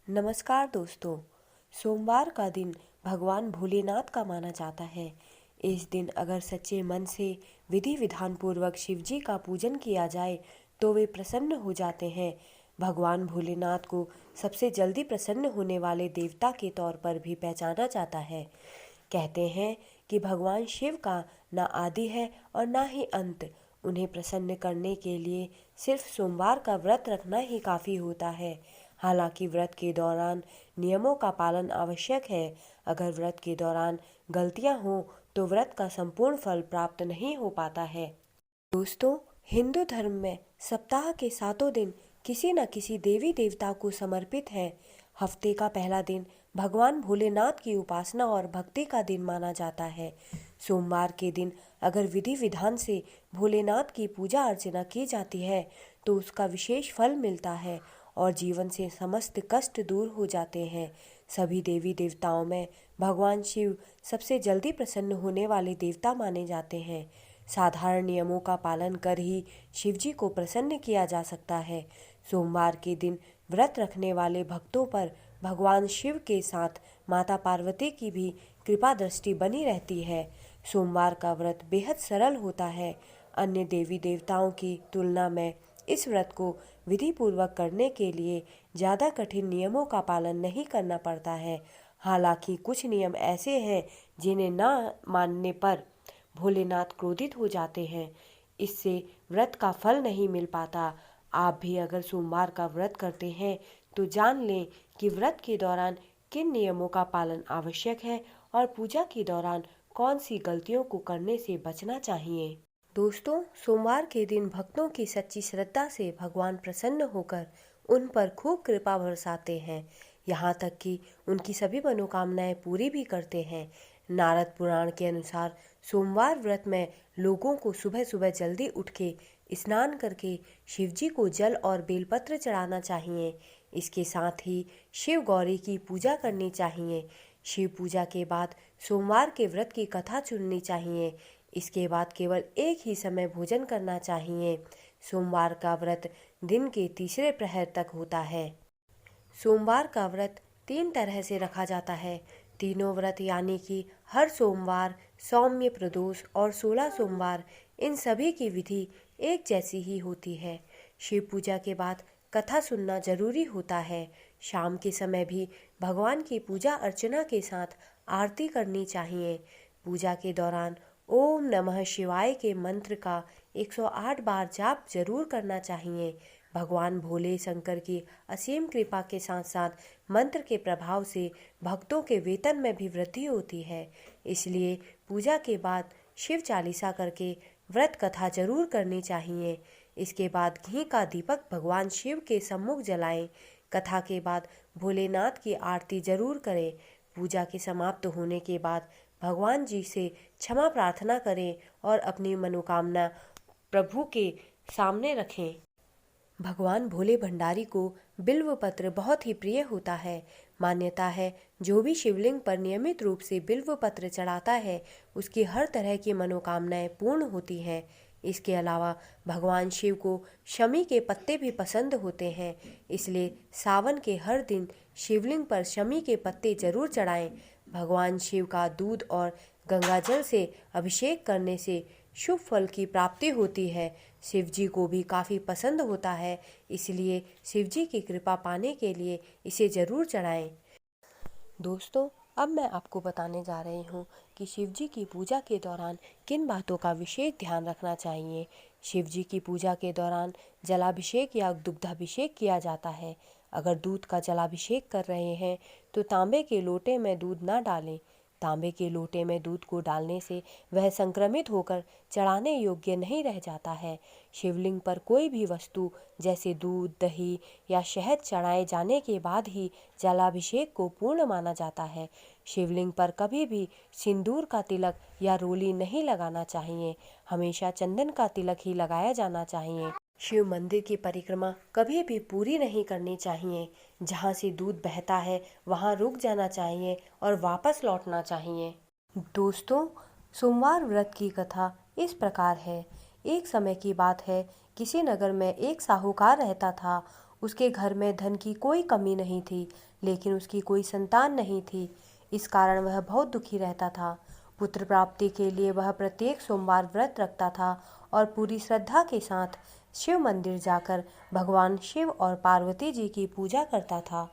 नमस्कार दोस्तों। सोमवार का दिन भगवान भोलेनाथ का माना जाता है। इस दिन अगर सच्चे मन से विधि विधान पूर्वक शिव जी का पूजन किया जाए तो वे प्रसन्न हो जाते हैं। भगवान भोलेनाथ को सबसे जल्दी प्रसन्न होने वाले देवता के तौर पर भी पहचाना जाता है। कहते हैं कि भगवान शिव का न आदि है और न ही अंत। उन्हें प्रसन्न करने के लिए सिर्फ सोमवार का व्रत रखना ही काफ़ी होता है। हालांकि व्रत के दौरान नियमों का पालन आवश्यक है। अगर व्रत के दौरान गलतियां हों तो व्रत का संपूर्ण फल प्राप्त नहीं हो पाता है। दोस्तों, हिंदू धर्म में सप्ताह के 7 दिन किसी न किसी देवी देवता को समर्पित है। हफ्ते का पहला दिन भगवान भोलेनाथ की उपासना और भक्ति का दिन माना जाता है। सोमवार के दिन अगर विधि विधान से भोलेनाथ की पूजा अर्चना की जाती है तो उसका विशेष फल मिलता है और जीवन से समस्त कष्ट दूर हो जाते हैं। सभी देवी देवताओं में भगवान शिव सबसे जल्दी प्रसन्न होने वाले देवता माने जाते हैं। साधारण नियमों का पालन कर ही शिव जी को प्रसन्न किया जा सकता है। सोमवार के दिन व्रत रखने वाले भक्तों पर भगवान शिव के साथ माता पार्वती की भी कृपा दृष्टि बनी रहती है। सोमवार का व्रत बेहद सरल होता है। अन्य देवी देवताओं की तुलना में इस व्रत को विधि पूर्वक करने के लिए ज़्यादा कठिन नियमों का पालन नहीं करना पड़ता है। हालांकि कुछ नियम ऐसे हैं जिन्हें न मानने पर भोलेनाथ क्रोधित हो जाते हैं। इससे व्रत का फल नहीं मिल पाता। आप भी अगर सोमवार का व्रत करते हैं तो जान लें कि व्रत के दौरान किन नियमों का पालन आवश्यक है और पूजा के दौरान कौन सी गलतियों को करने से बचना चाहिए। दोस्तों, सोमवार के दिन भक्तों की सच्ची श्रद्धा से भगवान प्रसन्न होकर उन पर खूब कृपा बरसाते हैं। यहाँ तक कि उनकी सभी मनोकामनाएं पूरी भी करते हैं। नारद पुराण के अनुसार सोमवार व्रत में लोगों को सुबह सुबह जल्दी उठ के स्नान करके शिवजी को जल और बेलपत्र चढ़ाना चाहिए। इसके साथ ही शिव गौरी की पूजा करनी चाहिए। शिव पूजा के बाद सोमवार के व्रत की कथा सुननी चाहिए। इसके बाद केवल एक ही समय भोजन करना चाहिए। सोमवार का व्रत दिन के तीसरे प्रहर तक होता है। सोमवार का व्रत 3 तरह से रखा जाता है। तीनों व्रत यानी कि हर सोमवार, सौम्य प्रदोष और 16 सोमवार, इन सभी की विधि एक जैसी ही होती है। शिव पूजा के बाद कथा सुनना जरूरी होता है। शाम के समय भी भगवान की पूजा अर्चना के साथ आरती करनी चाहिए। पूजा के दौरान ओम नमः शिवाय के मंत्र का 108 बार जाप जरूर करना चाहिए। भगवान भोले शंकर की असीम कृपा के साथ साथ मंत्र के प्रभाव से भक्तों के वेतन में भी वृद्धि होती है। इसलिए पूजा के बाद शिव चालीसा करके व्रत कथा जरूर करनी चाहिए। इसके बाद घी का दीपक भगवान शिव के सम्मुख जलाएं। कथा के बाद भोलेनाथ की आरती जरूर करें। पूजा के समाप्त होने के बाद भगवान जी से क्षमा प्रार्थना करें और अपनी मनोकामना प्रभु के सामने रखें। भगवान भोले भंडारी को बिल्व पत्र बहुत ही प्रिय होता है। मान्यता है जो भी शिवलिंग पर नियमित रूप से बिल्व पत्र चढ़ाता है उसकी हर तरह की मनोकामनाएं पूर्ण होती हैं। इसके अलावा भगवान शिव को शमी के पत्ते भी पसंद होते हैं। इसलिए सावन के हर दिन शिवलिंग पर शमी के पत्ते जरूर चढ़ाएं। भगवान शिव का दूध और गंगाजल से अभिषेक करने से शुभ फल की प्राप्ति होती है। शिव जी को भी काफ़ी पसंद होता है, इसलिए शिव जी की कृपा पाने के लिए इसे ज़रूर चढ़ाएं। दोस्तों, अब मैं आपको बताने जा रही हूँ कि शिव जी की पूजा के दौरान किन बातों का विशेष ध्यान रखना चाहिए। शिव जी की पूजा के दौरान जलाभिषेक या दुग्धाभिषेक किया जाता है। अगर दूध का जलाभिषेक कर रहे हैं तो तांबे के लोटे में दूध ना डालें। तांबे के लोटे में दूध को डालने से वह संक्रमित होकर चढ़ाने योग्य नहीं रह जाता है। शिवलिंग पर कोई भी वस्तु जैसे दूध, दही या शहद चढ़ाए जाने के बाद ही जलाभिषेक को पूर्ण माना जाता है। शिवलिंग पर कभी भी सिंदूर का तिलक या रोली नहीं लगाना चाहिए। हमेशा चंदन का तिलक ही लगाया जाना चाहिए। शिव मंदिर की परिक्रमा कभी भी पूरी नहीं करनी चाहिए। जहाँ से दूध बहता है वहाँ रुक जाना चाहिए और वापस लौटना चाहिए। दोस्तों, सोमवार व्रत की कथा इस प्रकार है। एक समय की बात है, किसी नगर में एक साहूकार रहता था। उसके घर में धन की कोई कमी नहीं थी, लेकिन उसकी कोई संतान नहीं थी। इस कारण वह बहुत दुखी रहता था। पुत्र प्राप्ति के लिए वह प्रत्येक सोमवार व्रत रखता था और पूरी श्रद्धा के साथ शिव मंदिर जाकर भगवान शिव और पार्वती जी की पूजा करता था।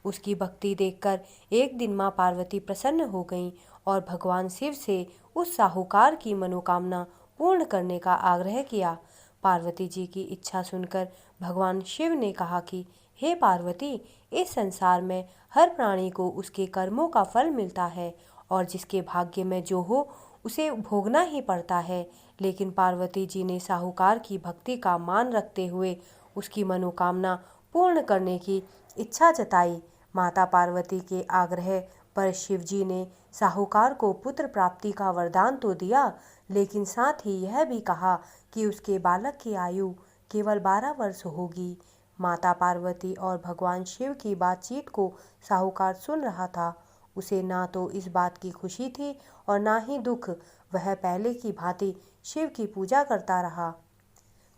उसकी भक्ति देखकर एक दिन माँ पार्वती प्रसन्न हो गईं और भगवान शिव से उस साहूकार की मनोकामना पूर्ण करने का आग्रह किया। पार्वती जी की इच्छा सुनकर भगवान शिव ने कहा कि हे पार्वती, इस संसार में हर प्राणी को उसके कर्मों का फल मिलता है और जिसके भाग्य में जो हो उसे भोगना ही पड़ता है। लेकिन पार्वती जी ने साहूकार की भक्ति का मान रखते हुए उसकी मनोकामना पूर्ण करने की इच्छा जताई। माता पार्वती के आग्रह पर शिवजी ने साहूकार को पुत्र प्राप्ति का वरदान तो दिया, लेकिन साथ ही यह भी कहा कि उसके बालक की आयु केवल 12 वर्ष होगी। माता पार्वती और भगवान शिव की बातचीत को साहूकार सुन रहा था। उसे ना तो इस बात की खुशी थी और ना ही दुख। वह पहले की भांति शिव की पूजा करता रहा।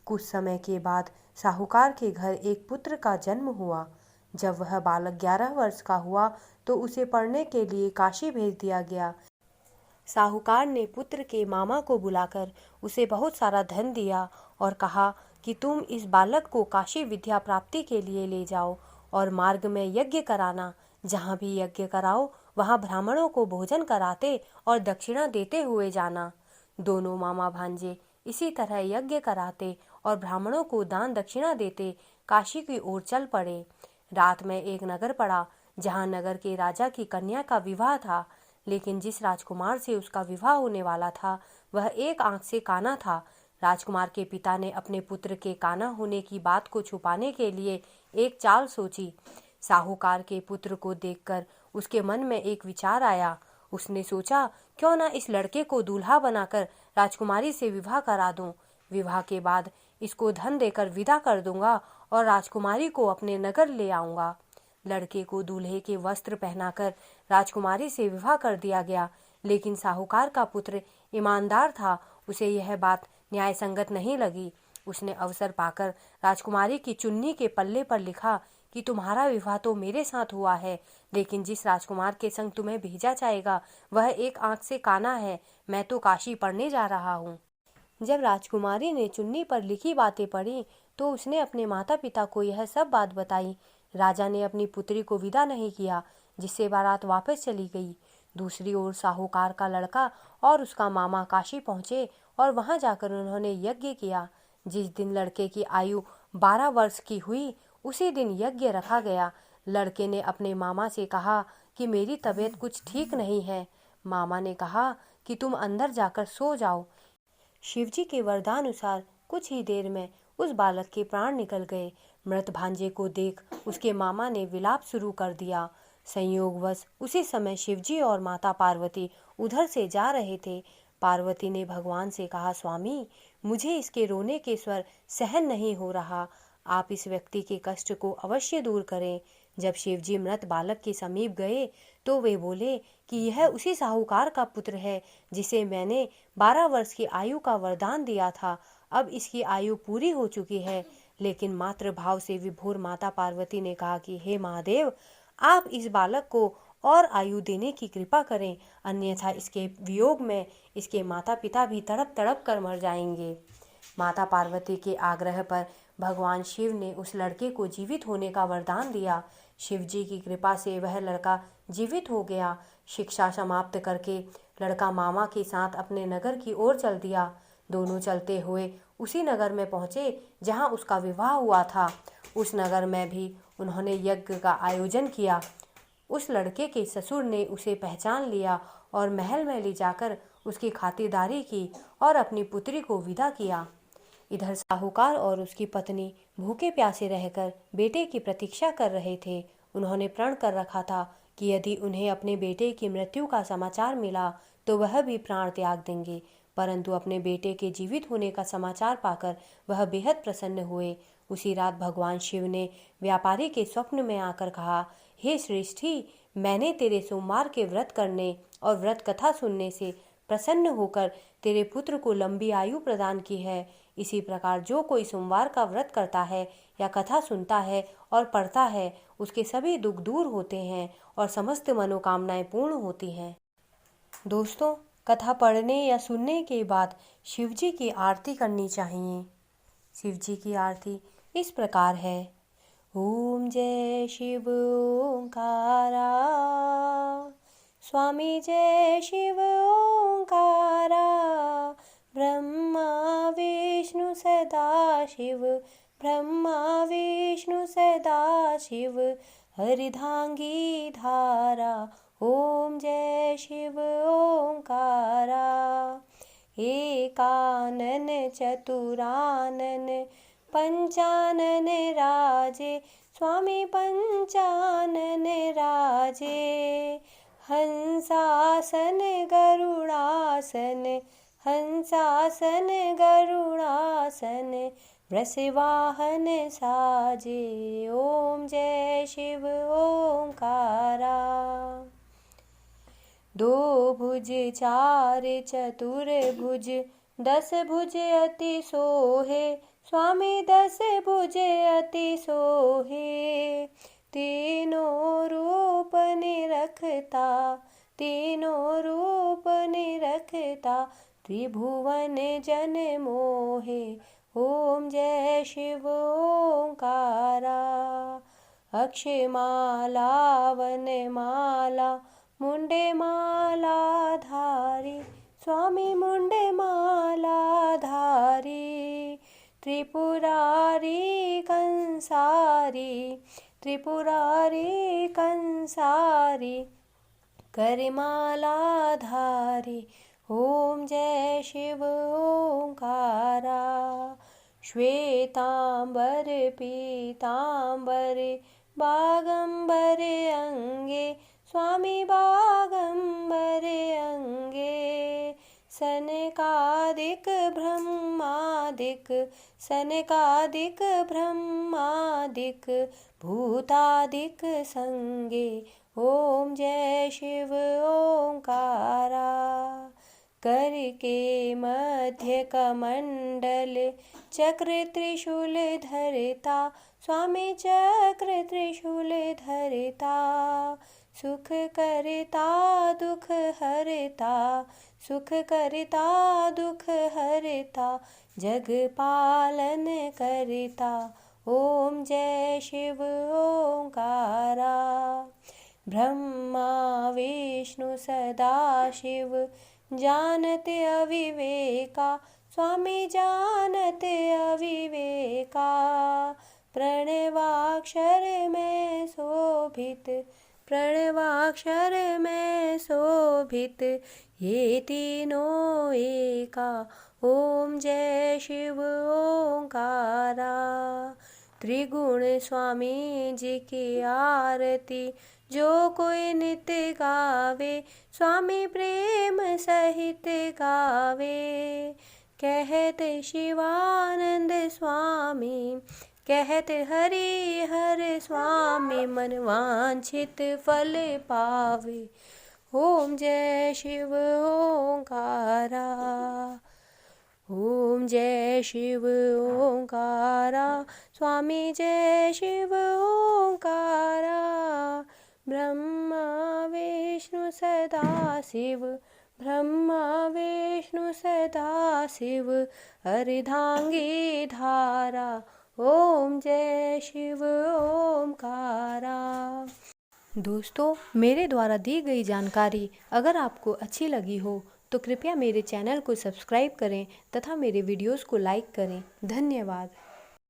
कुछ समय के बाद साहूकार के घर एक पुत्र का जन्म हुआ। जब वह बालक 11 वर्ष का हुआ तो उसे पढ़ने के लिए काशी भेज दिया गया। साहूकार ने पुत्र के मामा को बुलाकर उसे बहुत सारा धन दिया और कहा कि तुम इस बालक को काशी विद्या प्राप्ति के लिए ले जाओ और मार्ग में यज्ञ कराना। जहाँ भी यज्ञ कराओ वहाँ ब्राह्मणों को भोजन कराते और दक्षिणा देते हुए जाना। दोनों मामा भांजे इसी तरह यज्ञ कराते और ब्राह्मणों को दान दक्षिणा देते काशी की ओर चल पड़े। रात में एक नगर पड़ा जहाँ नगर के राजा की कन्या का विवाह था, लेकिन जिस राजकुमार से उसका विवाह होने वाला था वह एक आंख से काना था। राजकुमार के पिता ने अपने पुत्र के काना होने की बात को छुपाने के लिए एक चाल सोची। साहूकार के पुत्र को देखकर उसके मन में एक विचार आया। उसने सोचा, क्यों ना इस लड़के को दूल्हा बनाकर राजकुमारी से विवाह करा दूं। विवाह के बाद इसको धन देकर विदा कर दूंगा और राजकुमारी को अपने नगर ले आऊंगा। लड़के को दूल्हे के वस्त्र पहनाकर राजकुमारी से विवाह कर दिया गया, लेकिन साहूकार का पुत्र ईमानदार था। उसे यह बात न्याय संगत नहीं लगी। उसने अवसर पाकर राजकुमारी की चुन्नी के पल्ले पर लिखा कि तुम्हारा विवाह तो मेरे साथ हुआ है, लेकिन जिस राजकुमार के संग तुम्हें भेजा जाएगा वह एक आंख से काना है। मैं तो काशी पढ़ने जा रहा हूँ। जब राजकुमारी ने चुन्नी पर लिखी बातें पढ़ी तो उसने अपने माता पिता को यह सब बात बताई। राजा ने अपनी पुत्री को विदा नहीं किया, जिससे बारात वापस चली गई। दूसरी ओर साहूकार का लड़का और उसका मामा काशी पहुंचे और वहां जाकर उन्होंने यज्ञ किया। जिस दिन लड़के की आयु 12 वर्ष की हुई उसी दिन यज्ञ रखा गया। लड़के ने अपने मामा से कहा कि मेरी तबीयत कुछ ठीक नहीं है। मामा ने कहा कि तुम अंदर जाकर सो जाओ। शिवजी के वरदानुसार कुछ ही देर में उस बालक के प्राण निकल गए। मृत भांजे को देख उसके मामा ने विलाप शुरू कर दिया। संयोगवश उसी समय शिवजी और माता पार्वती उधर से जा रहे थे। पार्वती ने भगवान से कहा, स्वामी, मुझे इसके रोने के स्वर सहन नहीं हो रहा। आप इस व्यक्ति के कष्ट को अवश्य दूर करें। जब शिवजी मृत बालक के समीप गए तो वे बोले कि यह उसी साहूकार का पुत्र है जिसे मैंने 12 वर्ष की आयु का वरदान दिया था। अब इसकी आयु पूरी हो चुकी है। लेकिन मातृ भाव से विभोर माता पार्वती ने कहा कि हे महादेव, आप इस बालक को और आयु देने की कृपा करें, अन्यथा इसके वियोग में इसके माता पिता भी तड़प तड़प कर मर जाएंगे। माता पार्वती के आग्रह पर भगवान शिव ने उस लड़के को जीवित होने का वरदान दिया। शिवजी की कृपा से वह लड़का जीवित हो गया। शिक्षा समाप्त करके लड़का मामा के साथ अपने नगर की ओर चल दिया। दोनों चलते हुए उसी नगर में पहुंचे जहां उसका विवाह हुआ था। उस नगर में भी उन्होंने यज्ञ का आयोजन किया। उस लड़के के ससुर ने उसे पहचान लिया और महल में ले जाकर उसकी खातिरदारी की और अपनी पुत्री को विदा किया। इधर साहूकार और उसकी पत्नी भूखे प्यासे रहकर बेटे की प्रतीक्षा कर रहे थे। उन्होंने प्रण कर रखा था कि यदि उन्हें अपने बेटे की मृत्यु का समाचार मिला तो वह भी प्राण त्याग देंगे, परंतु अपने बेटे के जीवित होने का समाचार पाकर वह बेहद प्रसन्न हुए। उसी रात भगवान शिव ने व्यापारी के स्वप्न में आकर कहा, हे श्रेष्ठी, मैंने तेरे सोमवार के व्रत करने और व्रत कथा सुनने से प्रसन्न होकर तेरे पुत्र को लंबी आयु प्रदान की है। इसी प्रकार जो कोई सोमवार का व्रत करता है या कथा सुनता है और पढ़ता है उसके सभी दुख दूर होते हैं और समस्त मनोकामनाएं पूर्ण होती हैं। दोस्तों, कथा पढ़ने या सुनने के बाद शिव जी की आरती करनी चाहिए। शिव जी की आरती इस प्रकार है। ओम जय शिव ओंकारा, स्वामी जय शिव ओंकारा, ब्रह्मा विष्णु सदा शिव, ब्रह्मा विष्णु सदा शिव, हरिधांगी धारा। ओम जय शिव ओंकारा, एकानन चतुरानन पंचानन राजे, स्वामी पंचानन राजे, हंसासन गरुड़ासन, हंसासन गरुड़ासन, वृषवाहन साजे। ओम जय शिव ओंकारा। दो भुज चार चतुर्भुज, 10 भुज अति सोहे, स्वामी 10 भुज अति सोहे, तीनों रूप निरखता, तीनों रूप निरखता, त्रिभुवन जन मोहे। ओम जय शिव ओंकारा। अक्षमाला वनमाला, मुंडे माला धारी, स्वामी मुंडे माला धारी, त्रिपुरारी कंसारी, त्रिपुरारी कंसारी, करमाला धारी। ओम जय शिव ओंकारा। श्वेतांबर पीतांबर, बागंबर अंगे, स्वामी बागंबर अंगे, सनकादिक ब्रह्मादिक, सनकादिक ब्रह्मादिक, भूतादिक संगे। ओम जय शिव ओंकारा। करके मध्य कमंडल, चक्र त्रिशूल धरता, स्वामी चक्र त्रिशूल धरता, सुख करता दुख हरता, सुख करता दुख हरता, जग पालन करता। ओम जय शिव ओंकारा। ब्रह्मा विष्णु सदा शिव, जानत अविवेका, स्वामी जानत अविवेका, प्रणवाक्षर में शोभित, प्रणवाक्षर में शोभित, ये तीनों एका। ओम जय शिव ओंकारा। त्रिगुण स्वामी जी की आरती, जो कोई नित्य गावे, स्वामी प्रेम सहित गावे। कहते शिवानंद स्वामी, कहते हरि हर स्वामी, मन वांछित फल पावे। ओम जय शिव ओंकारा। ओम जय शिव ओंकारा, स्वामी जय शिव ओंकारा, ब्रह्मा विष्णु सदा शिव, ब्रह्मा विष्णु सदा शिव, अर्धांगी धारा। ओम जय शिव ओंकारा। दोस्तों, मेरे द्वारा दी गई जानकारी अगर आपको अच्छी लगी हो तो कृपया मेरे चैनल को सब्सक्राइब करें तथा मेरे वीडियोस को लाइक करें। धन्यवाद।